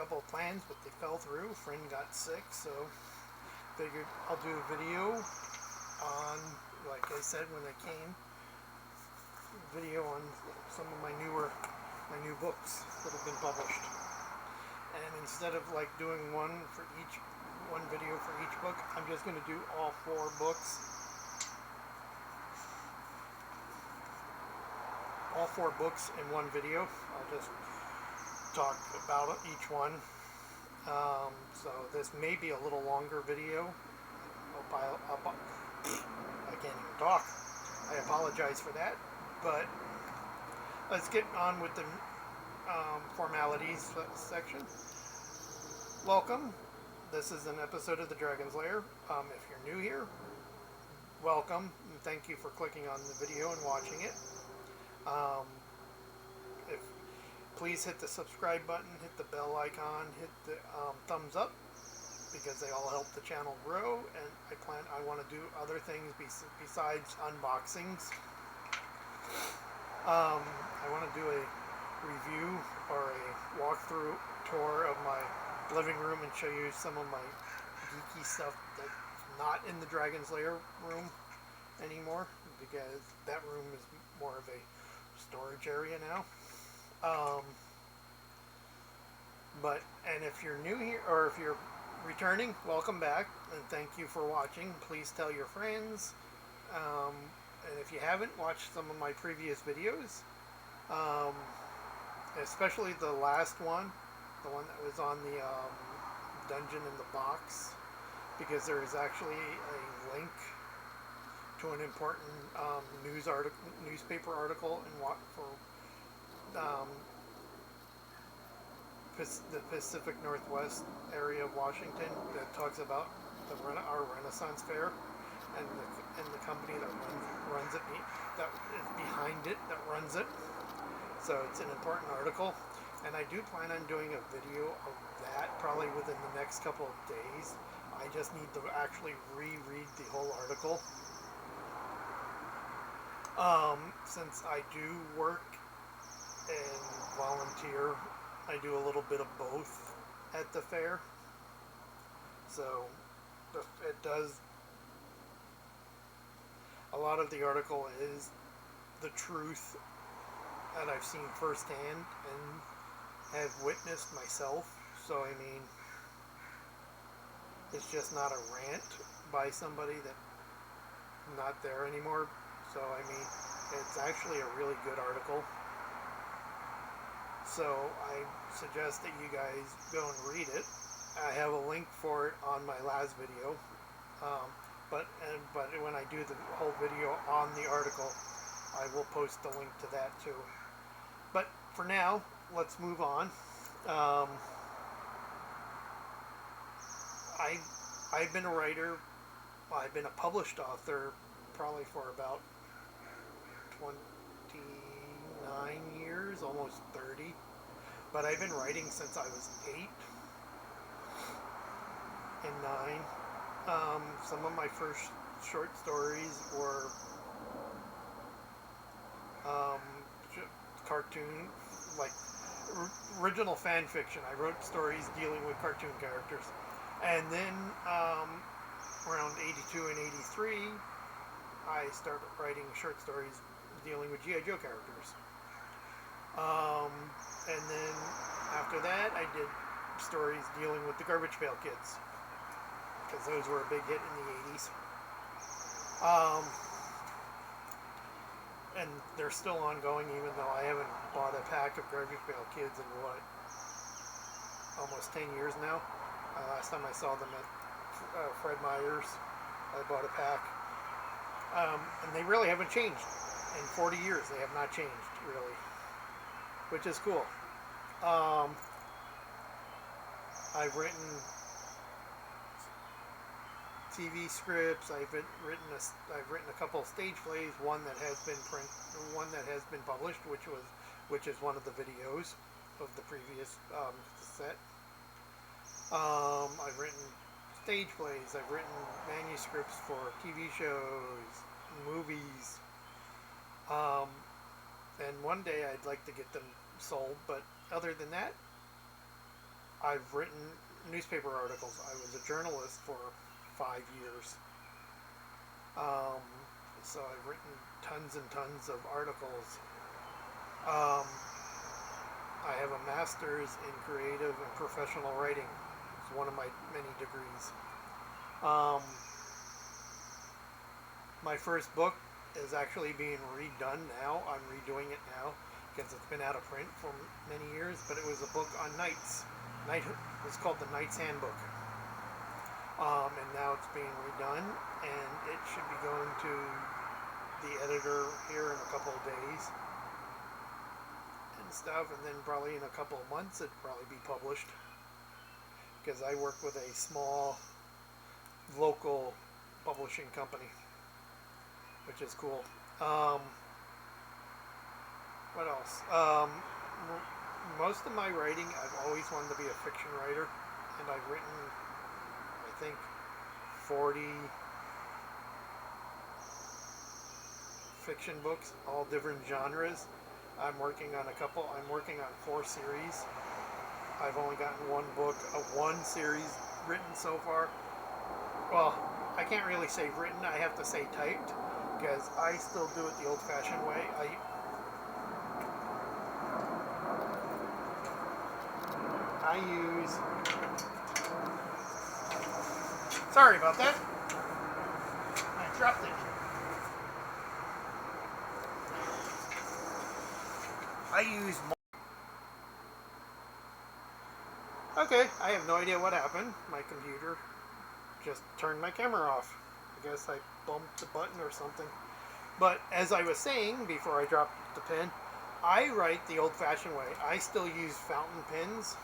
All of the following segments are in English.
couple of plans, but they fell through. A friend got sick, so figured I'll do a video on, like I said when I came, video on some of my new books that have been published. And instead of like doing one video for each book, I'm just going to do all 4 books. All 4 books in one video. I'll just talk about each one. So this may be a little longer video. I can't even talk. I apologize for that. But let's get on with the formalities section. Welcome. This is an episode of The Dragon's Lair. If you're new here, welcome, and thank you for clicking on the video and watching it. Please hit the subscribe button, hit the bell icon, hit the thumbs up, because they all help the channel grow, and I want to do other things besides unboxings. I want to do a review or a walkthrough tour of my living room and show you some of my geeky stuff that's not in the Dragon's Lair room anymore, because that room is more of a storage area now. And if you're new here, or if you're returning, welcome back, and thank you for watching. Please tell your friends, and if you haven't watched some of my previous videos, especially the last one, the one that was on the dungeon in the box, because there is actually a link to an important newspaper article the Pacific Northwest area of Washington that talks about our Renaissance Fair and the company that runs it, that is behind it, that runs it. So it's an important article, and I do plan on doing a video of that probably within the next couple of days. I just need to actually reread the whole article. Since I do work and volunteer, I do a little bit of both at the fair. So a lot of the article is the truth that I've seen firsthand and have witnessed myself. So I mean, it's just not a rant by somebody that's not there anymore. So I mean, it's actually a really good article. So I suggest that you guys go and read it. I have a link for it on my last video. But when I do the whole video on the article, I will post the link to that too. But for now, let's move on. I've been a writer. I've been a published author probably for about 29 years, almost 30. But I've been writing since I was 8 and 9. Some of my first short stories were cartoon, like original fan fiction. I wrote stories dealing with cartoon characters. And then around 82 and 83, I started writing short stories dealing with G.I. Joe characters. And then after that, I did stories dealing with the Garbage Pail Kids, because those were a big hit in the 80s. And they're still ongoing, even though I haven't bought a pack of Garbage Pail Kids in almost 10 years now. Last time I saw them at Fred Meyer's, I bought a pack. And they really haven't changed. In 40 years, they have not changed, really, which is cool. I've written TV scripts. I've written a couple of stage plays. One that has been published, which is one of the videos of the previous set. I've written stage plays. I've written manuscripts for TV shows, movies. And one day I'd like to get them sold, but other than that, I've written newspaper articles. I was a journalist for 5 years. Um, so I've written tons and tons of articles. Um, I have a master's in creative and professional writing. It's one of my many degrees. Um, my first book is actually being redone now. I'm redoing it now because it's been out of print for many years, but it was a book on knights. Knighthood. It's called the Knight's Handbook. And now it's being redone, and it should be going to the editor here in a couple of days and stuff, and then probably in a couple of months it'll probably be published, because I work with a small local publishing company, which is cool. What else? Most of my writing, I've always wanted to be a fiction writer, and I've written, I think, 40 fiction books, all different genres. I'm working on 4 series. I've only gotten one book of one series written so far. Well, I can't really say written, I have to say typed, because I still do it the old-fashioned way. I use... Sorry about that. I dropped it. I use... Okay, I have no idea what happened. My computer just turned my camera off. I guess I bumped the button or something. But as I was saying before I dropped the pen, I write the old-fashioned way. I still use fountain pens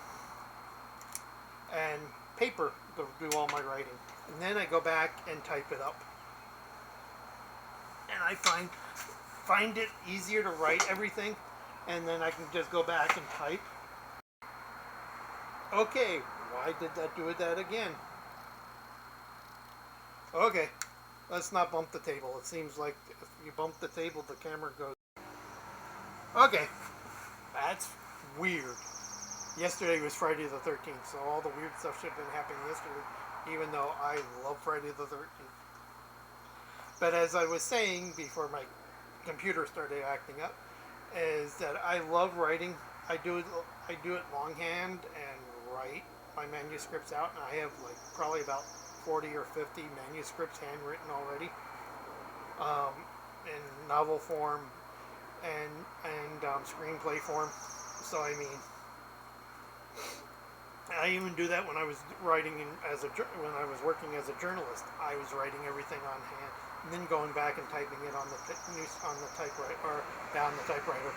and paper to do all my writing. And then I go back and type it up. And I find it easier to write everything, and then I can just go back and type. Okay, why did that do that again? Okay, let's not bump the table. It seems like if you bump the table, the camera goes. Okay, that's weird. Yesterday was Friday the 13th, so all the weird stuff should have been happening yesterday, even though I love Friday the 13th. But as I was saying before my computer started acting up, is that I love writing. I do it longhand and write my manuscripts out, and I have like probably about 40 or 50 manuscripts handwritten already, in novel form and screenplay form. So I mean, I even do that when I was writing when I was working as a journalist. I was writing everything on hand, and then going back and typing it on the typewriter, or down the typewriter,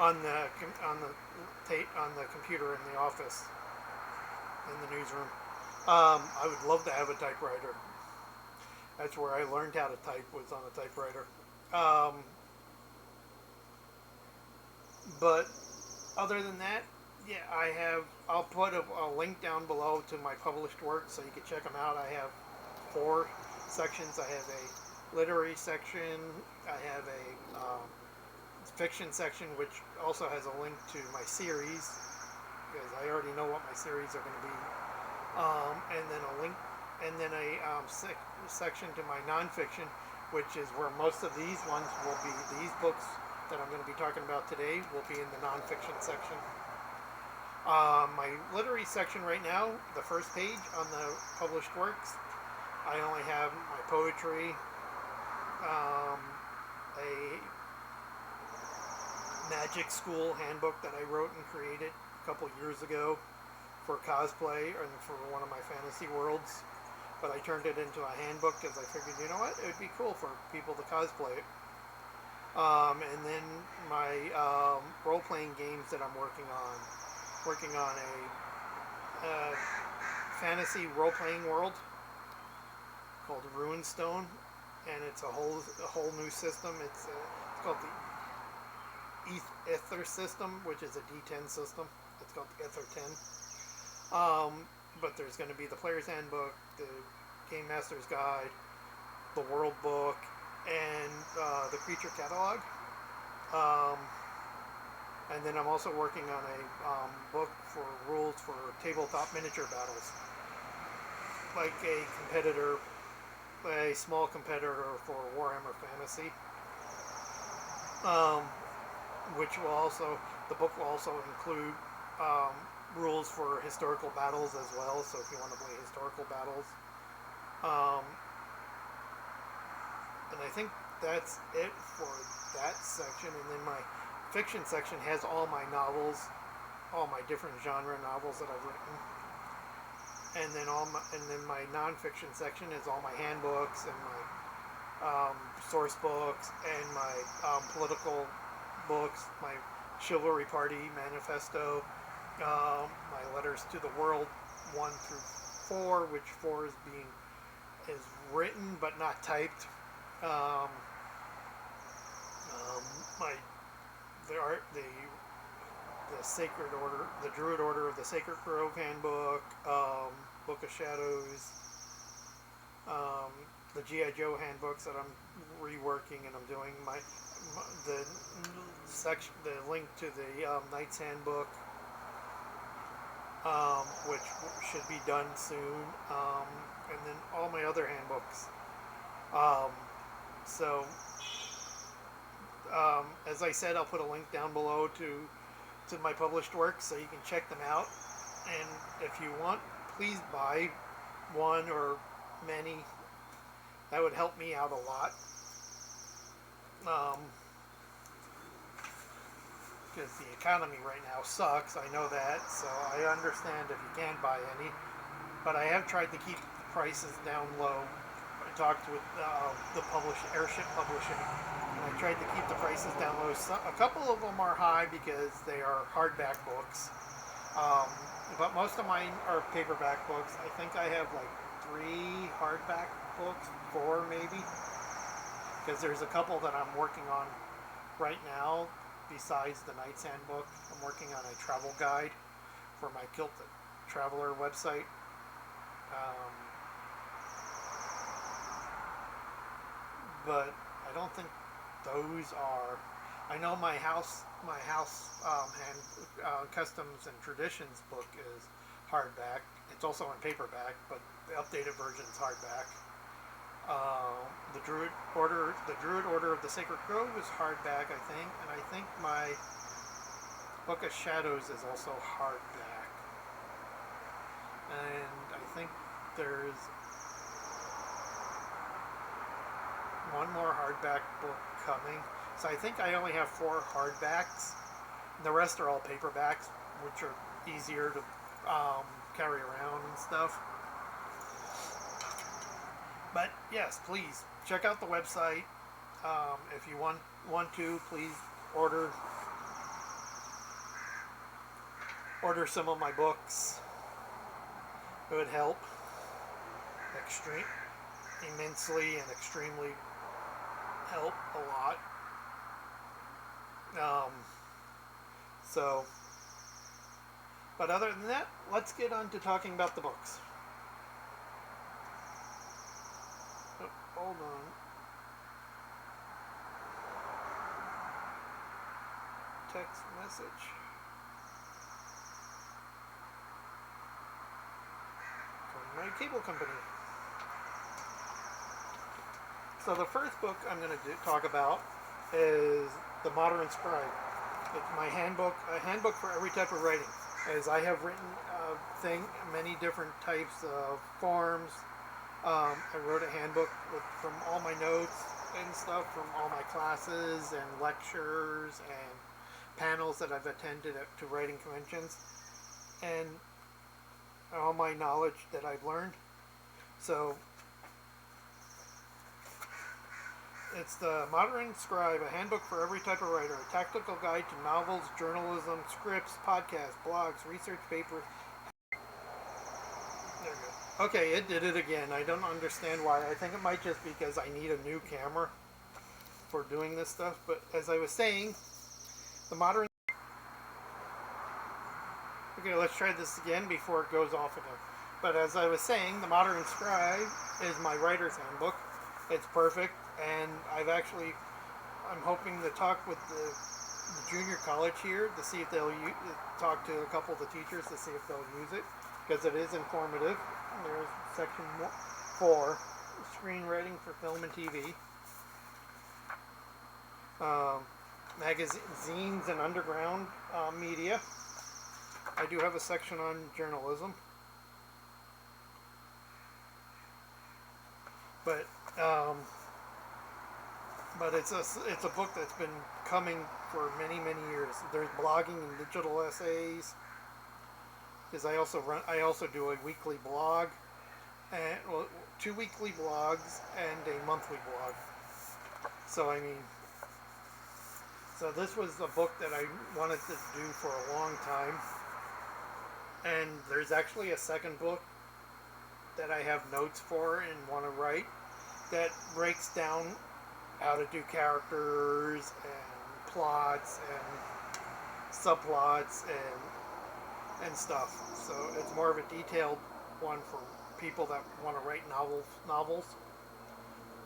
on the computer in the office, in the newsroom. I would love to have a typewriter. That's where I learned how to type, was on a typewriter. But other than that, yeah, I'll put a link down below to my published work so you can check them out. I have 4 sections. I have a literary section. I have a fiction section, which also has a link to my series, because I already know what my series are going to be. And then a link, and then a section to my nonfiction, which is where most of these ones will be. These books that I'm going to be talking about today will be in the nonfiction section. My literary section right now, the first page on the published works, I only have my poetry, a magic school handbook that I wrote and created a couple years ago for cosplay and for one of my fantasy worlds, but I turned it into a handbook because I figured, you know what, it would be cool for people to cosplay it. And then my role-playing games that I'm working on a fantasy role-playing world called Ruinstone, and it's a whole new system. It's called the Ether system, which is a D10 system. It's called the Ether 10. But there's going to be the Player's Handbook, the Game Master's Guide, the World Book, and the Creature Catalog. And then I'm also working on a book for rules for tabletop miniature battles, like a small competitor for Warhammer Fantasy, um, which will also, the book will also include rules for historical battles as well. So if you want to play historical battles, um, and I think that's it for that section. And then my fiction section has all my novels, all my different genre novels that I've written. And then my nonfiction section is all my handbooks and my source books and my political books, my Chivalry Party Manifesto, my Letters to the World 1 through 4, which 4 is written but not typed. My the Sacred Order, the Druid Order of the Sacred Grove Handbook, Book of Shadows, the G.I. Joe handbooks that I'm reworking, and I'm doing the link to the Knight's Handbook, which should be done soon, and then all my other handbooks. So, as I said, I'll put a link down below to my published works so you can check them out. And if you want, please buy one or many. That would help me out a lot. Because the economy right now sucks, I know that, so I understand if you can't buy any. But I have tried to keep the prices down low. I talked with the Airship Publishing, and I tried to keep the prices down low. So, a couple of them are high because they are hardback books, but most of mine are paperback books. I think I have like 3 hardback books, 4 maybe, because there's a couple that I'm working on right now besides the Knight's Handbook. I'm working on a travel guide for my Celtic Traveler website. But I don't think those are. I know my house customs and traditions book is hardback. It's also in paperback, but the updated version is hardback. The Druid Order of the Sacred Grove is hardback, I think, and I think my Book of Shadows is also hardback. And I think there's one more hardback book coming. So I think I only have 4 hardbacks. The rest are all paperbacks, which are easier to carry around and stuff. But yes, please check out the website. If you want to, please order some of my books. It would help immensely and extremely help a lot. But other than that, let's get on to talking about the books. Oh, hold on. Text message. From my cable company. So the first book I'm going to talk about is the Modern Scribe. It's my handbook, a handbook for every type of writing. As I have written many different types of forms. I wrote a handbook from all my notes and stuff from all my classes and lectures and panels that I've attended to writing conventions, and all my knowledge that I've learned. So it's the Modern Scribe, a handbook for every type of writer, a tactical guide to novels, journalism, scripts, podcasts, blogs, research papers. There we go. Okay, it did it again. I don't understand why. I think it might just be because I need a new camera for doing this stuff. But as I was saying, the Modern... Okay, let's try this again before it goes off again. But as I was saying, the Modern Scribe is my writer's handbook. It's perfect. And I'm hoping to talk with junior college here to see if they'll talk to a couple of the teachers to see if they'll use it, because it is informative. There's section 4, screenwriting for film and TV, magazines and underground media. I do have a section on journalism, but it's a book that's been coming for many years. There's blogging and digital essays, because I also do a weekly blog, and 2 weekly blogs and a monthly blog. So I mean, so this was a book that I wanted to do for a long time, and there's actually a second book that I have notes for and want to write that breaks down how to do characters and plots and subplots and stuff. So it's more of a detailed one for people that want to write novels.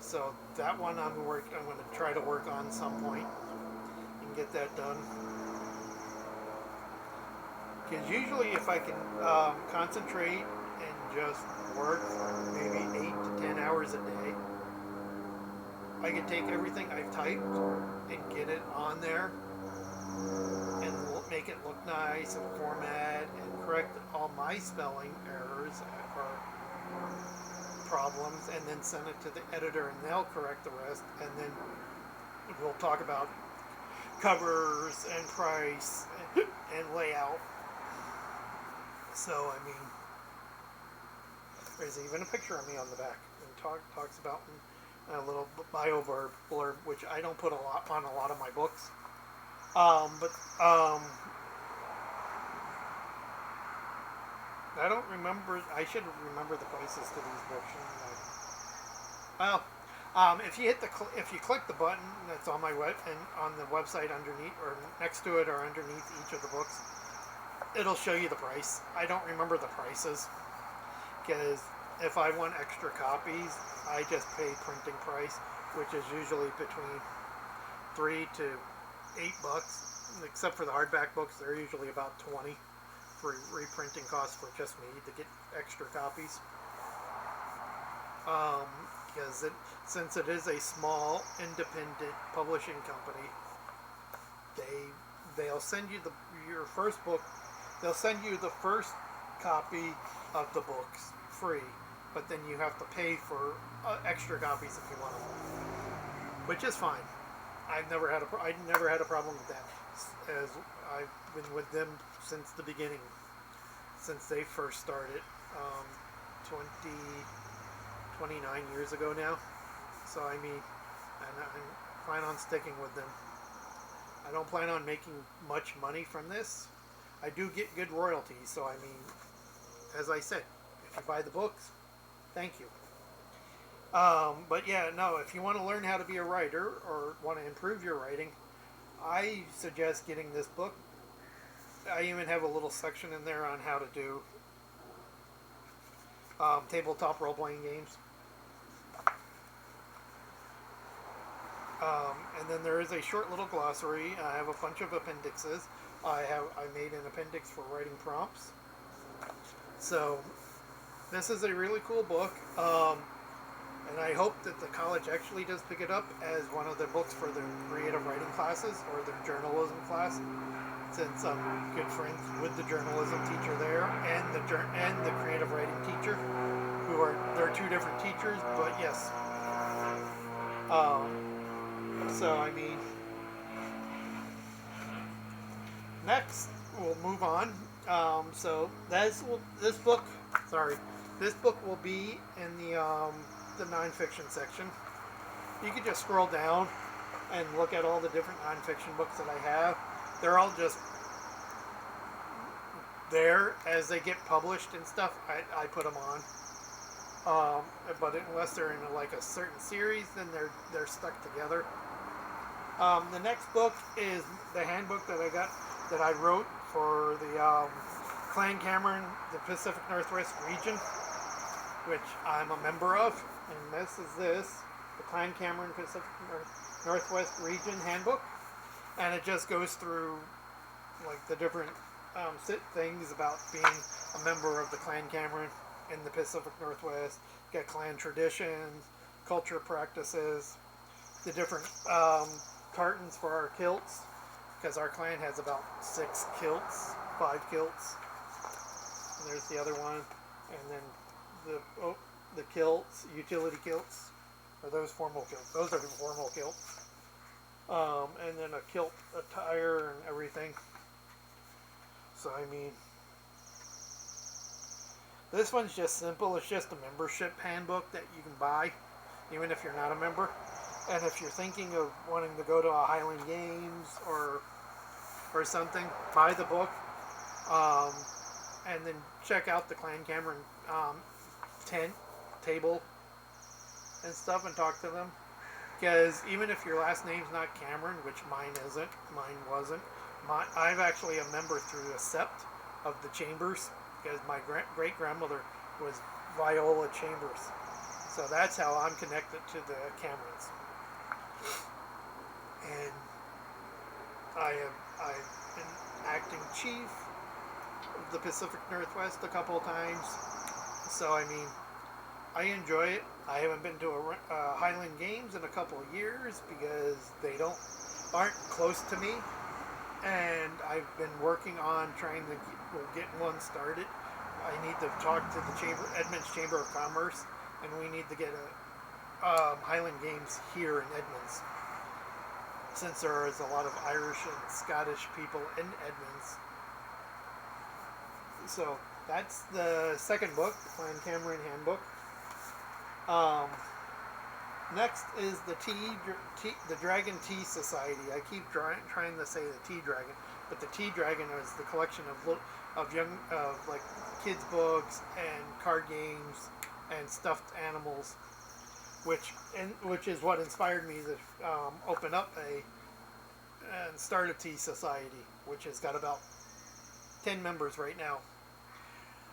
So that one I'm going to try to work on some point and get that done. Because usually if I can concentrate and just work for maybe 8 to 10 hours a day, I can take everything I've typed and get it on there and make it look nice and format and correct all my spelling errors or problems, and then send it to the editor and they'll correct the rest, and then we'll talk about covers and price and layout. So I mean, there's even a picture of me on the back, and talks about a little bio blurb, which I don't put a lot of my books. I don't remember. I should remember the prices to these books. Well, if you click the button that's on my web and on the website underneath or next to it or underneath each of the books, it'll show you the price. I don't remember the prices, because if I want extra copies, I just pay printing price, which is usually between $3 to $8. Except for the hardback books, they're usually about 20 for reprinting costs for just me to get extra copies. Because since it is a small independent publishing company, they'll send you your first book. They'll send you the first copy of the books free, but then you have to pay for extra copies if you want them, which is fine. I never had a problem with that, as I've been with them since the beginning, since they first started, 29 years ago now. So I mean, and I plan on sticking with them. I don't plan on making much money from this. I do get good royalties, so I mean, as I said, if you buy the books, thank you. But yeah, no, if you want to learn how to be a writer or want to improve your writing, I suggest getting this book. I even have a little section in there on how to do tabletop role-playing games. And then there is a short little glossary. I have a bunch of appendixes. I made an appendix for writing prompts. So this is a really cool book. And I hope that the college actually does pick it up as one of the books for their creative writing classes or their journalism class, since I'm good friends with the journalism teacher there and the creative writing teacher, they're two different teachers, but yes. So I mean, next we'll move on. So this book will be in the nonfiction section. You can just scroll down and look at all the different nonfiction books that I have. They're all just there as they get published and stuff. I put them on. But unless they're in like a certain series, then they're stuck together. The next book is the handbook that I wrote for the Clan Cameron, the Pacific Northwest region, which I'm a member of. And this is the Clan Cameron Pacific Northwest region handbook. and it just goes through like the different things about being a member of the Clan Cameron in the Pacific Northwest. You got clan traditions, culture practices, the different cartons for our kilts, because our clan has about 6 kilts, 5 kilts. And there's the other one, and then the kilts, utility kilts, or those formal kilts. Those are the formal kilts. And then a kilt attire and everything. So I mean, this one's just simple. It's just a membership handbook that you can buy, even if you're not a member. And if you're thinking of wanting to go to a Highland Games or something, buy the book, and then check out the Clan Cameron tent, table, and stuff, and talk to them. Because even if your last name's not Cameron, which mine isn't, mine wasn't, I'm actually a member through a sept of the Chambers, because my great-grandmother was Viola Chambers. So that's how I'm connected to the Camerons. And I've been acting chief of the Pacific Northwest a couple of times. So I mean, I enjoy it. I haven't been to a Highland Games in a couple of years because they aren't close to me, and I've been working on trying to get one started. I need to talk to the Edmonds Chamber of Commerce, and we need to get a Highland Games here in Edmonds, since there is a lot of Irish and Scottish people in Edmonds. So that's the second book, the Clan Cameron Handbook. Next is the Dragon Tea Society. I keep trying to say the Tea Dragon, but the Tea Dragon is the collection of like kids books and card games and stuffed animals, which is what inspired me to open up and start a tea society, which has got about 10 members right now.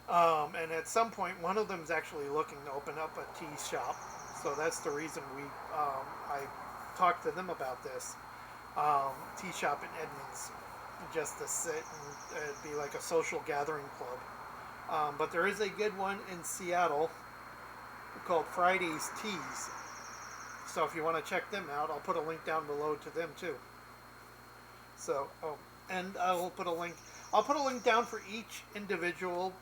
And at some point, one of them is actually looking to open up a tea shop. So that's the reason I talked to them about this tea shop in Edmonds, just to sit and it'd be like a social gathering club. But there is a good one in Seattle called Friday's Teas. So if you want to check them out, I'll put a link down below to them too. So, and I'll put a link down for each individual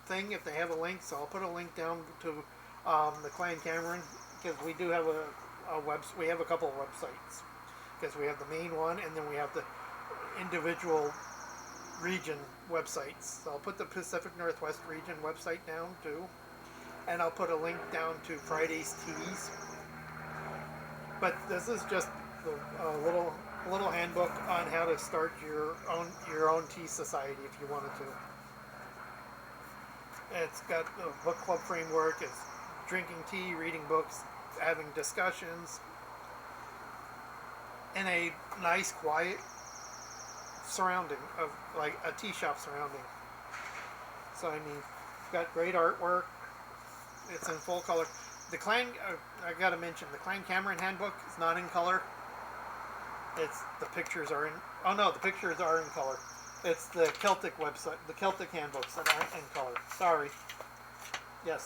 thing if they have a link. So I'll put a link down to the Clan Cameron, because we do have we have a couple of websites, because we have the main one and then we have the individual region websites. So I'll put the Pacific Northwest region website down too, and I'll put a link down to Friday's Teas. But this is just a little handbook on how to start your own tea society if you wanted to. It's got the book club framework. It's drinking tea, reading books, having discussions in a nice, quiet surrounding of like a tea shop surrounding. So I mean, it's got great artwork. It's in full color. The Clan, I gotta mention, the Clan Cameron Handbook is not in color. The pictures are in. Oh no, the pictures are in color. It's the Celtic website, the Celtic handbooks that aren't in color. Sorry. Yes.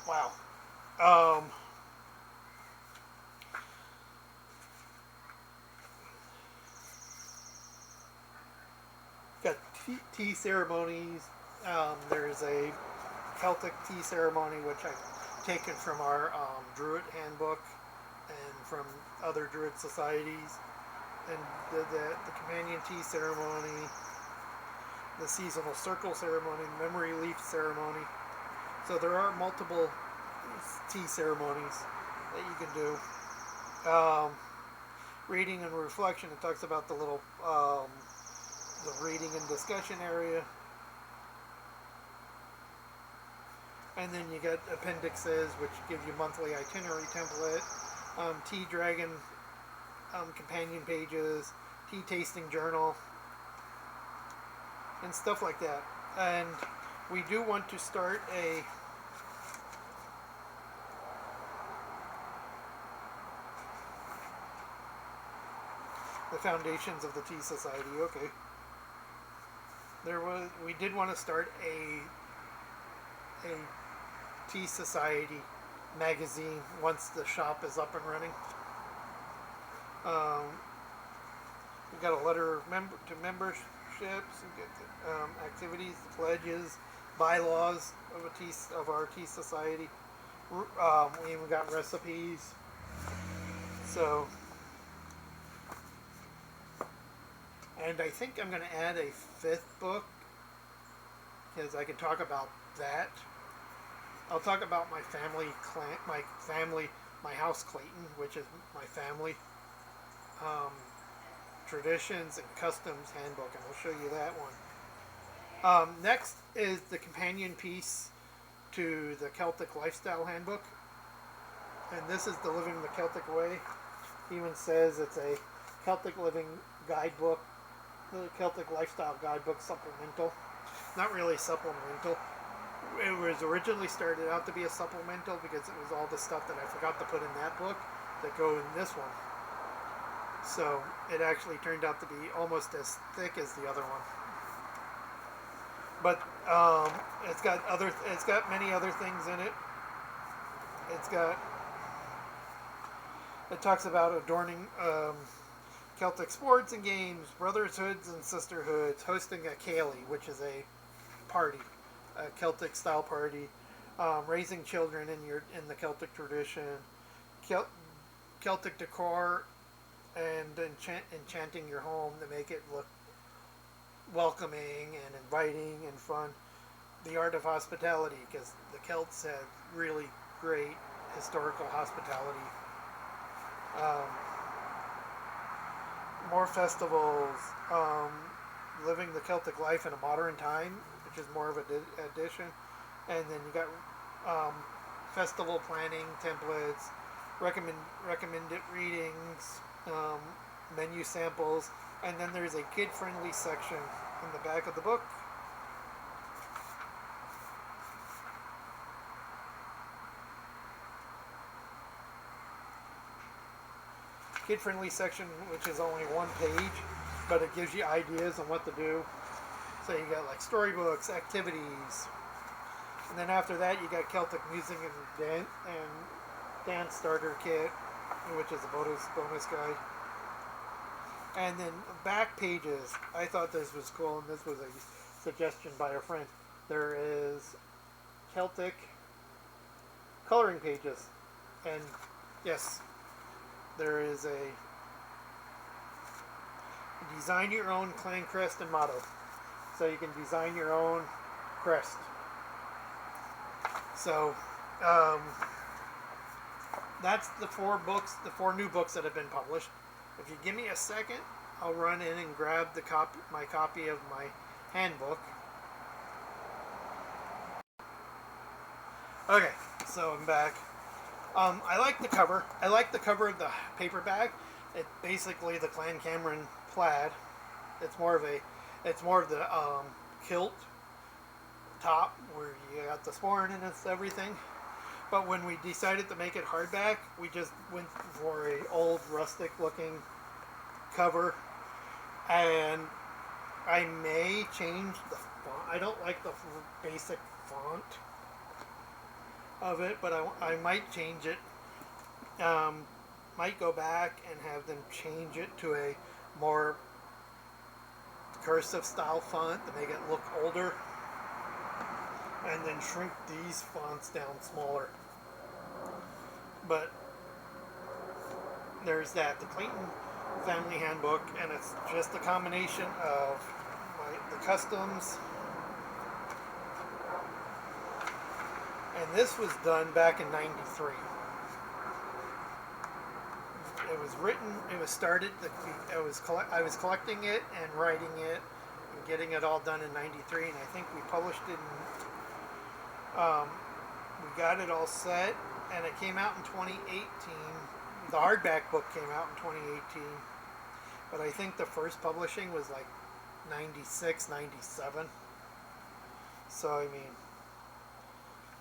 Wow. Got tea ceremonies. There's a Celtic tea ceremony which I've taken from our Druid handbook and from other Druid societies. And the companion tea ceremony, the seasonal circle ceremony, memory leaf ceremony. So there are multiple tea ceremonies that you can do. Reading and reflection, it talks about the little the reading and discussion area. And then you got appendixes, which give you monthly itinerary template, Tea Dragon companion pages, tea tasting journal, and stuff like that. And we do want to start a The foundations of the Tea Society. Okay. We did want to start a Tea Society magazine once the shop is up and running. We got a letter of to memberships. We get activities, pledges, bylaws of our Tea Society. We even got recipes. So, and I think I'm going to add a 5th book because I can talk about that. I'll talk about my family, my house Clayton, which is my family. Traditions and Customs Handbook, and I'll show you that one. Next is the companion piece to the Celtic Lifestyle Handbook, and this is the Living the Celtic Way. It even says it's a Celtic Living Guidebook, the Celtic Lifestyle Guidebook supplemental. Not really supplemental. It was originally started out to be a supplemental because it was all the stuff that I forgot to put in that book that go in this one. So it actually turned out to be almost as thick as the other one. But it's got many other things in it. It talks about adorning Celtic sports and games, brotherhoods and sisterhoods, hosting a Cayley, which is a party, a Celtic style party, raising children in the Celtic tradition, Celtic decor, and enchanting your home to make it look welcoming and inviting and fun. The art of hospitality, because the Celts had really great historical hospitality. More festivals, living the Celtic life in a modern time, which is more of an addition. And then you got festival planning templates, recommended readings, menu samples, and then there's a kid-friendly section in the back of the book. Kid-friendly section, which is only 1 page, but it gives you ideas on what to do. So you got like storybooks, activities, and then after that you got Celtic music and dance starter kit, which is a bonus guide. And then back pages, I thought this was cool, and this was a suggestion by a friend. There is Celtic coloring pages, and yes, there is a design your own clan crest and motto. So you can design your own crest. So that's the 4 books, the 4 new books that have been published. If you give me a second, I'll run in and grab my copy of my handbook. Okay, so I'm back. I like the cover. I like the cover of the paperback. It's basically the Clan Cameron plaid. It's more of the kilt top where you got the sporran and everything. But when we decided to make it hardback, we just went for a old rustic looking cover, and I may change the font. I don't like the basic font of it, but I might change it. Might go back and have them change it to a more cursive style font to make it look older, and then shrink these fonts down smaller. But there's that, the Clayton Family Handbook, and it's just a combination of the customs. And this was done back in '93. It was written, it was started, I was collecting it and writing it and getting it all done in '93, and I think we published it we got it all set, and it came out in 2018. The hardback book came out in 2018, but I think the first publishing was like 96, 97. So, I mean,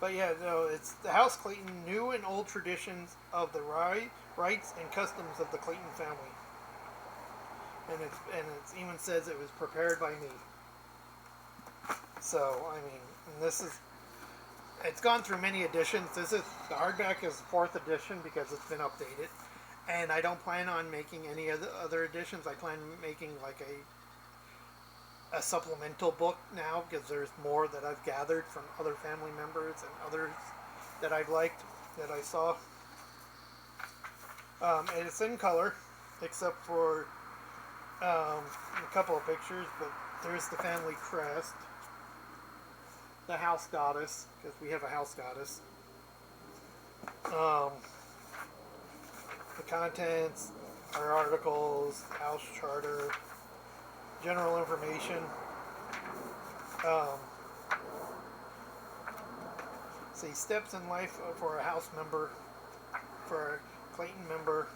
but yeah, no, it's the House Clayton, new and old traditions of the rights and customs of the Clayton family. and it even says it was prepared by me. So I mean, and this is it's gone through many editions. This is the hardback is the fourth edition because it's been updated, and I don't plan on making any other editions. I plan on making like a supplemental book now because there's more that I've gathered from other family members and others that I've liked that I saw. And it's in color, except for a couple of pictures. But there's the family crest, the house goddess, because we have a house goddess. The contents, our articles, house charter, general information. See, steps in life for a house member, for a Clayton member.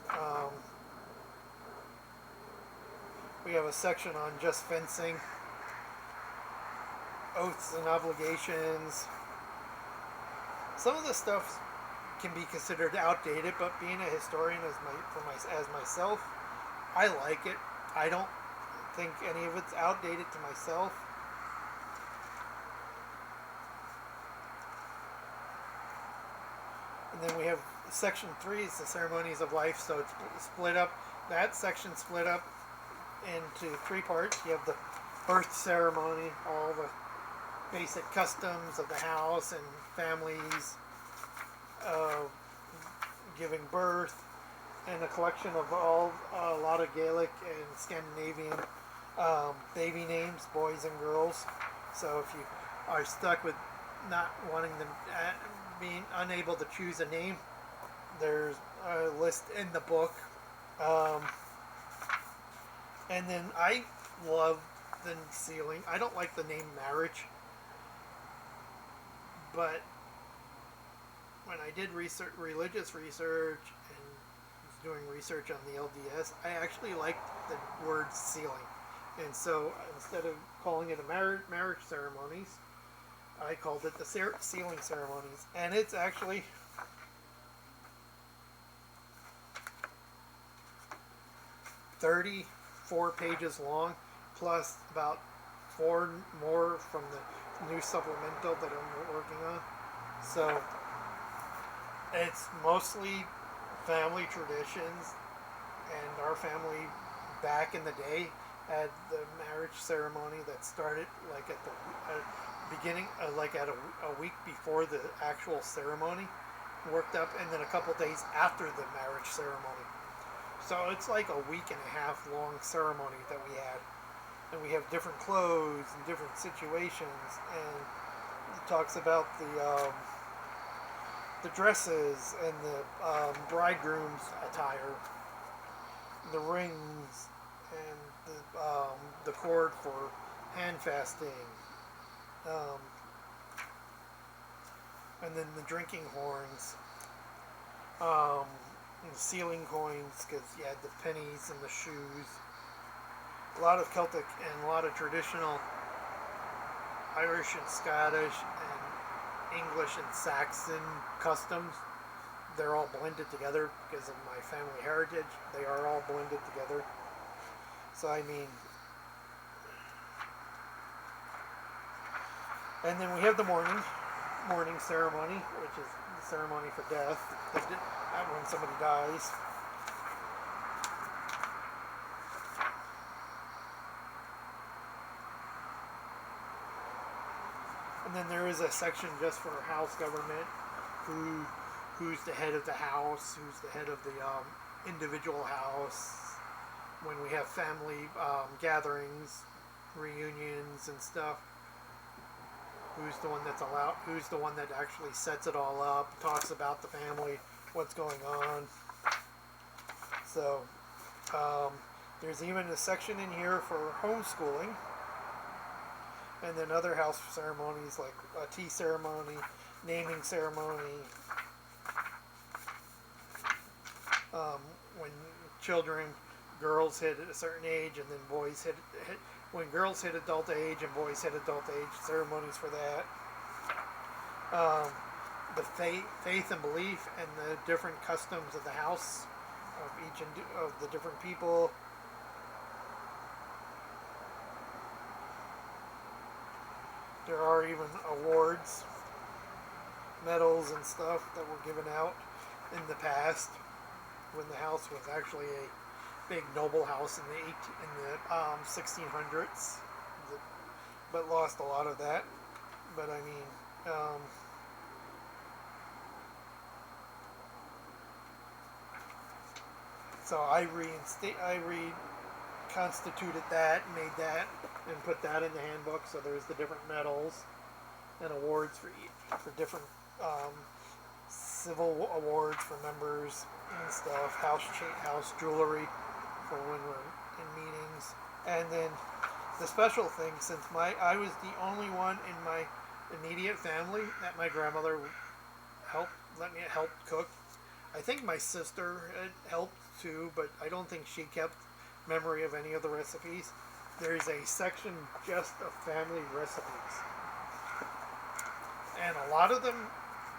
We have a section on just fencing, oaths and obligations. Some of the stuff can be considered outdated, but being a historian as myself, I like it. I don't think any of it's outdated to myself. And then we have section 3 is the ceremonies of life, so it's split up. That section split up into 3 parts. You have the birth ceremony, all the basic customs of the house and families giving birth, and a collection of a lot of Gaelic and Scandinavian baby names, boys and girls. So if you are stuck with not wanting them, being unable to choose a name, there's a list in the book. And then I love the sealing. I don't like the name marriage, but when I did religious research and was doing research on the LDS, I actually liked the word sealing. And so instead of calling it a marriage ceremonies, I called it the sealing ceremonies. And it's actually 34 pages long, plus about 4 more from the new supplemental that I'm working on. So it's mostly family traditions, and our family back in the day had the marriage ceremony that started like at the beginning, like at a week before the actual ceremony, worked up, and then a couple days after the marriage ceremony. So it's like a week and a half long ceremony that we had. And we have different clothes and different situations, and it talks about the dresses and the bridegroom's attire, the rings, and the cord for hand fasting, and then the drinking horns, and the sealing coins, because you had the pennies and the shoes. A lot of Celtic and a lot of traditional Irish and Scottish and English and Saxon customs. They're all blended together because of my family heritage. They are all blended together. So I mean, and then we have the mourning ceremony, which is the ceremony for death, when somebody dies. And then there is a section just for house government, who's the head of the house, who's the head of the individual house, when we have family gatherings, reunions and stuff. Who's the one that's allowed, who's the one that actually sets it all up, talks about the family, what's going on. So there's even a section in here for homeschooling. And then other house ceremonies like a tea ceremony, naming ceremony, when girls hit a certain age, and then boys hit when girls hit adult age and boys hit adult age, ceremonies for that. The faith and belief and the different customs of the house of each of the different people. There are even awards, medals, and stuff that were given out in the past when the house was actually a big noble house in the 1600s, but lost a lot of that. But I mean, so I reconstituted that, made that, and put that in the handbook. So there's the different medals and awards for different civil awards for members and stuff, house jewelry for when we're in meetings, and then the special thing, since I was the only one in my immediate family that my grandmother let me help cook. I think my sister had helped too, but I don't think she kept memory of any of the recipes. There's a section just of family recipes, and a lot of them,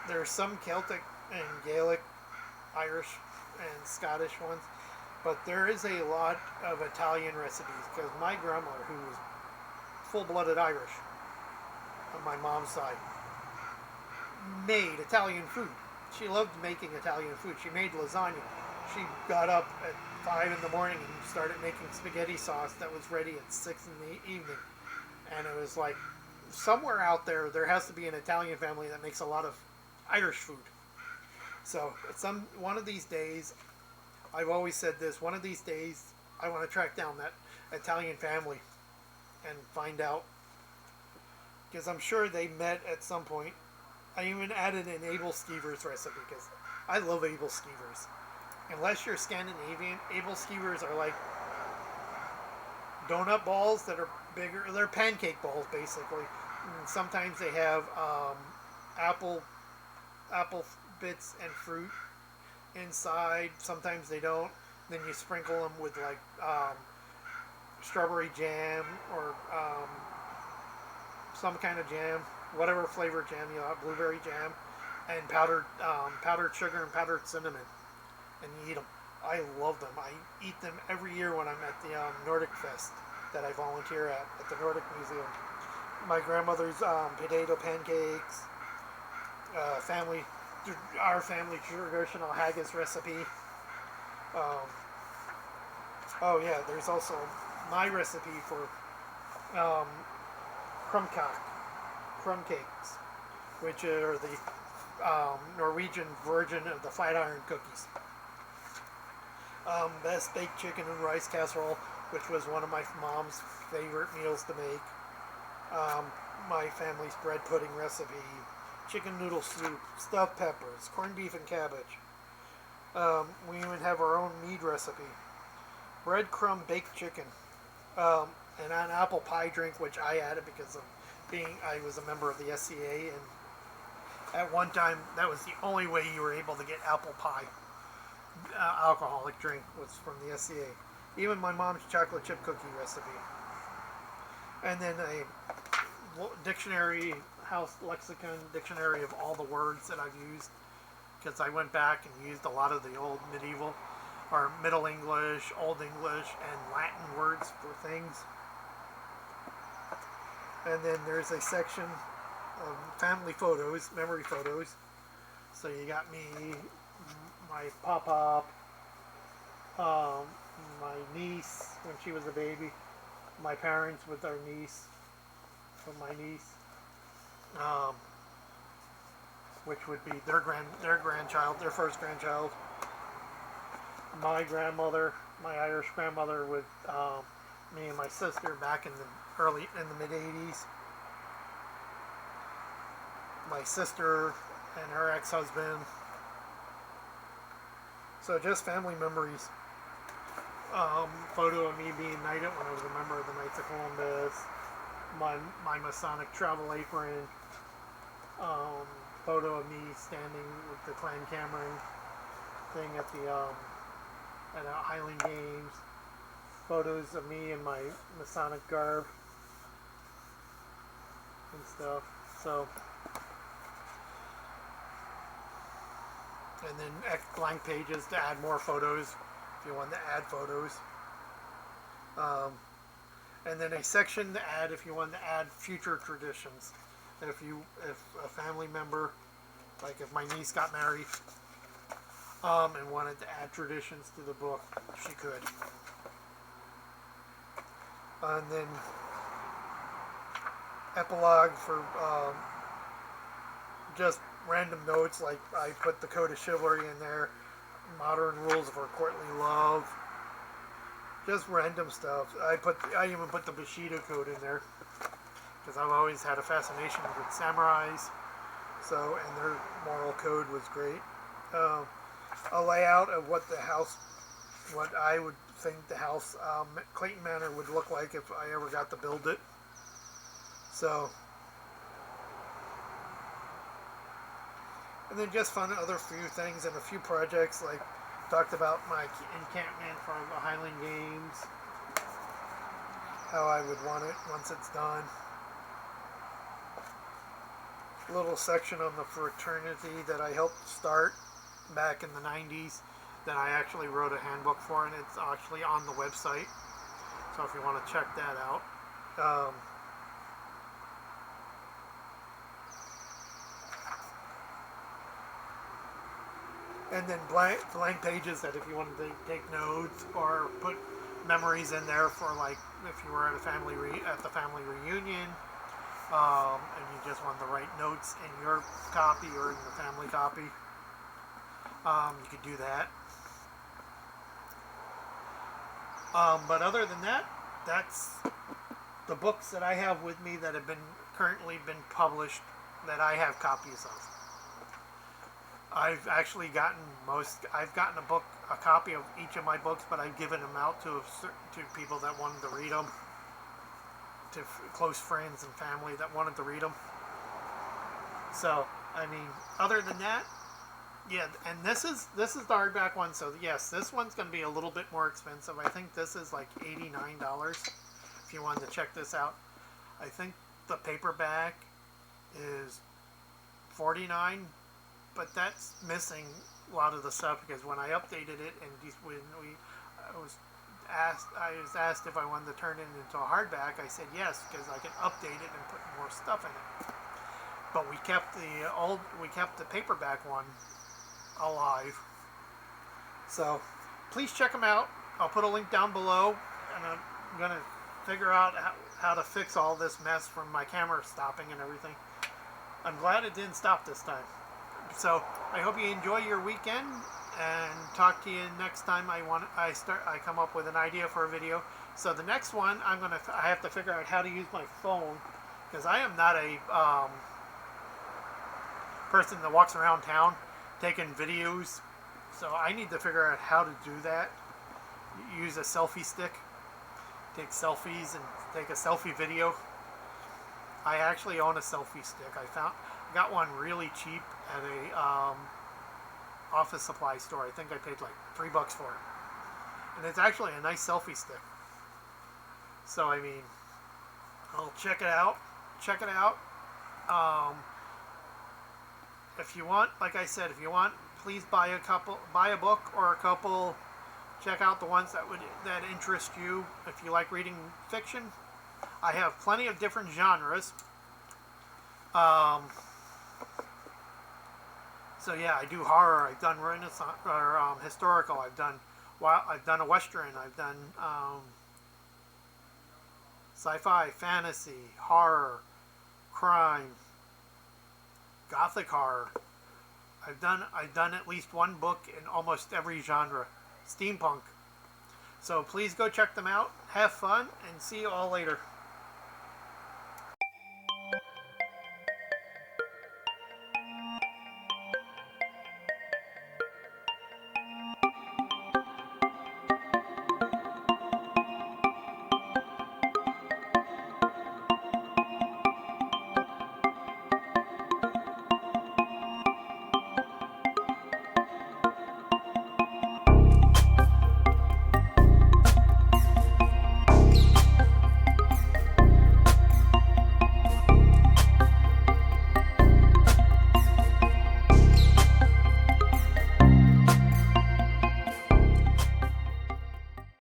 there's some Celtic and Gaelic, Irish and Scottish ones, but there is a lot of Italian recipes, because my grandmother, who was full-blooded Irish on my mom's side, made Italian food. She loved making Italian food. She made lasagna. She got up at 5 in the morning and started making spaghetti sauce that was ready at 6 in the evening. And it was like, somewhere out there has to be an Italian family that makes a lot of Irish food. So one of these days, I've always said this, one of these days I want to track down that Italian family and find out, because I'm sure they met at some point. I even added an Abel Skeever's recipe, because I love Abel Skeever's. Unless you're Scandinavian, Abel Skeever's are like donut balls that are bigger. They're pancake balls, basically. And sometimes they have apple bits and fruit inside. Sometimes they don't. Then you sprinkle them with like strawberry jam or some kind of jam, whatever flavor jam you have, blueberry jam, and powdered sugar and powdered cinnamon, and you eat them. I love them. I eat them every year when I'm at the Nordic Fest that I volunteer at the Nordic Museum. My grandmother's potato pancakes, our family traditional haggis recipe. Oh yeah, there's also my recipe for crumb cakes, which are the Norwegian version of the flat iron cookies. Best baked chicken and rice casserole, which was one of my mom's favorite meals to make. My family's bread pudding recipe, chicken noodle soup, stuffed peppers, corned beef and cabbage. We even have our own mead recipe. Breadcrumb baked chicken. And an apple pie drink, which I added because I was a member of the SCA, and at one time that was the only way you were able to get apple pie. Alcoholic drink was from the SCA. Even my mom's chocolate chip cookie recipe. And then a dictionary, house lexicon dictionary of all the words that I've used, because I went back and used a lot of the old medieval or Middle English, Old English, and Latin words for things. And then there's a section of family photos, memory photos. So you got me, my pop-up, my niece when she was a baby, my parents with our niece, my niece, which would be their grandchild, their first grandchild. My grandmother, my Irish grandmother, with me and my sister back in the mid '80s. My sister and her ex-husband. So just family memories. Photo of me being knighted when I was a member of the Knights of Columbus. My Masonic travel apron. Photo of me standing with the Clan Cameron thing at the Highland Games. Photos of me in my Masonic garb and stuff. So, and then blank pages to add more photos if you want to add photos. and then a section to add if you want to add future traditions. If a family member, like if my niece got married, and wanted to add traditions to the book, she could. And then epilogue for just random notes, like I put the Code of Chivalry in there, modern rules for courtly love, just random stuff. I even put the Bushido Code in there because I've always had a fascination with samurais. So, and their moral code was great. A layout of what I would think the house, Clayton Manor would look like if I ever got to build it. So, and then just fun other few things and a few projects, like talked about my encampment for the Highland Games, how I would want it once it's done. A little section on the fraternity that I helped start back in the 90s that I actually wrote a handbook for, and it's actually on the website, so if you want to check that out. And then blank pages that if you wanted to take notes or put memories in there for, like, if you were at the family reunion, and you just wanted to write notes in your copy or in the family copy, you could do that. But other than that, that's the books that I have with me that have currently been published that I have copies of. I've actually gotten a copy of each of my books, but I've given them out to people that wanted to read them, to close friends and family that wanted to read them. So, I mean, other than that, yeah, and this is the hardback one, so yes, this one's going to be a little bit more expensive. I think this is like $89 if you wanted to check this out. I think the paperback is $49, but that's missing a lot of the stuff because when I updated it and I was asked if I wanted to turn it into a hardback, I said yes because I could update it and put more stuff in it. But we kept the paperback one alive. So please check them out. I'll put a link down below, and I'm gonna figure out how to fix all this mess from my camera stopping and everything. I'm glad it didn't stop this time. So I hope you enjoy your weekend, and talk to you next time I come up with an idea for a video. So the next one I have to figure out how to use my phone, because I am not a person that walks around town taking videos, so I need to figure out how to do that. Use a selfie stick, take selfies and take a selfie video. I actually own a selfie stick. I got one really cheap at a office supply store. I think I paid like $3 for it, and it's actually a nice selfie stick. So I mean, I'll check it out. If you want, like I said, if you want, please buy a book or a couple. Check out the ones that interest you. If you like reading fiction, I have plenty of different genres. So yeah, I do horror. I've done Renaissance or historical. I've done a Western. I've done sci-fi, fantasy, horror, crime, Gothic horror. I've done at least one book in almost every genre. Steampunk. So please go check them out. Have fun, and see you all later.